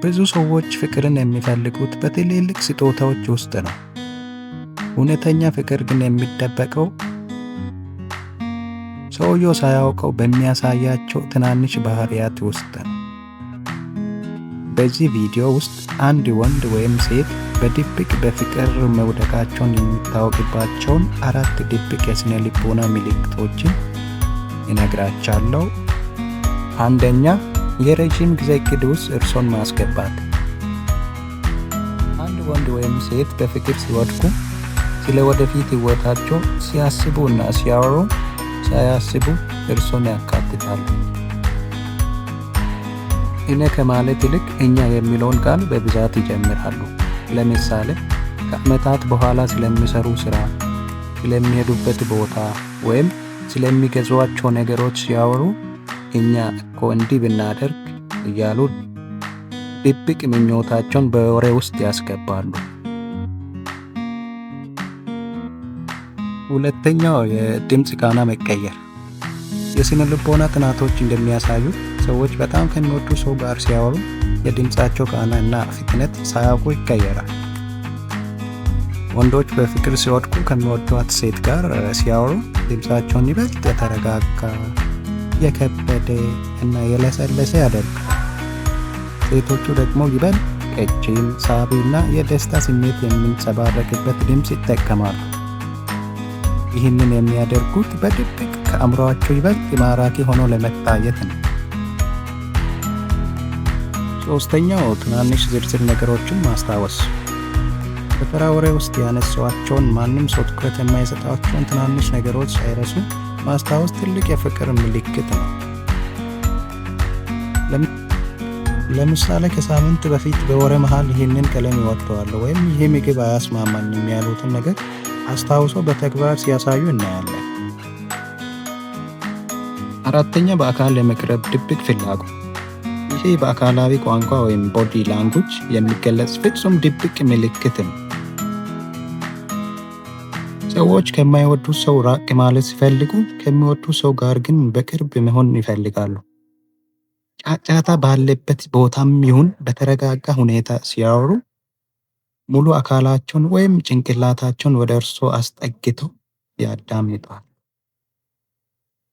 ብዙ ሰዎች ፍቅርን የሚፈልጉት በትልልቅ ስጦታዎች ውስጥ ነው። እውነተኛ ፍቅር ግን የሚደበቀው ሰውየው ሳያውቀው በሚያሳያቸው ትናንሽ ባህሪያት ውስጥ ነው። በዚህ ቪዲዮ ውስጥ አንድ ወንድ ወይም ሴት በድብቅ በፍቅር መውደቃቸውን የሚታወቅባቸውን 4 ድብቅ የስነ ልቦና ምልክቶችን እነግራችኋለሁ። አንደኛ፣ የረጅም ጊዜ እቅድ ውስጥ እርሶን ማስገባት። አንድ ወንድ ወይም ሴት በፍቅር ሲወድቁ ስለ ወደፊት ህይወታቸው ሲያስቡ እና ሲያወሩ ሳያስቡ እርሶን ያካትታሉ። እኔ ከማለት ይልቅ እኛ የሚለውን ቃል በብዛት ይጀምራሉ። ለምሳሌ ከዓመታት በኋላ ስለሚሰሩ ስራ፣ ስለሚሄዱበት ቦታ ወይም ስለሚገዟቸው ነገሮች ሲያወሩ እኛ እኮ እንዲህ ብናደርግ እያሉ ድብቅ ምኞታቸውን በወሬ ውስጥ ያስገባሉ። ሁለተኛው፣ የድምፅ ቃና መቀየር። የስነ ልቦና ጥናቶች እንደሚያሳዩት ሰዎች በጣም ከሚወዱ ሰው ጋር ሲያወሩ የድምፃቸው ቃና እና ፍጥነት ሳያውቁ ይቀየራል። ወንዶች በፍቅር ሲወድቁ ከሚወዷት ሴት ጋር ሲያወሩ ድምፃቸውን ይበልጥ የተረጋጋ፣ የከበደ እና የለሰለሰ ያደርጋል። ሴቶቹ ደግሞ ይበልጥ ቀጭን፣ ሳቢ እና የደስታ ስሜት የሚንጸባረቅበት ድምፅ ይጠቀማሉ። ይህንን የሚያደርጉት በድብቅ ከአእምሮአቸው ይበልጥ ማራኪ ሆኖ ለመታየት ነው። ሶስተኛው፣ ትናንሽ ዝርዝር ነገሮችን ማስታወስ። በተራ ወሬ ውስጥ ያነሷቸውን ማንም ሰው ትኩረት የማይሰጣቸውን ትናንሽ ነገሮች ሳይረሱ ማስታወስ ትልቅ የፍቅር ምልክት ነው። ለምሳሌ ከሳምንት በፊት በወሬ መሃል ይህንን ቀለም እወደዋለሁ ወይም ይህ ምግብ አያስማማኝም ያሉትን ነገር አስታውሶ በተግባር ሲያሳዩ እናያለን። አራተኛ፣ በአካል የመቅረብ ድብቅ ፍላጎት። ይሄ በአካላዊ ቋንቋ ወይም ቦዲ ላንጉጅ የሚገለጽ ፍጹም ድብቅ ምልክት ነው። ሰዎች ከማይወዱት ሰው ራቅ ማለት ሲፈልጉ ከሚወዱት ሰው ጋር ግን በቅርብ መሆን ይፈልጋሉ። ጫጫታ ባለበት ቦታም ይሁን በተረጋጋ ሁኔታ ሲያወሩ ሙሉ አካላቸውን ወይም ጭንቅላታቸውን ወደ እርሶ አስጠግተው ያዳምጣል።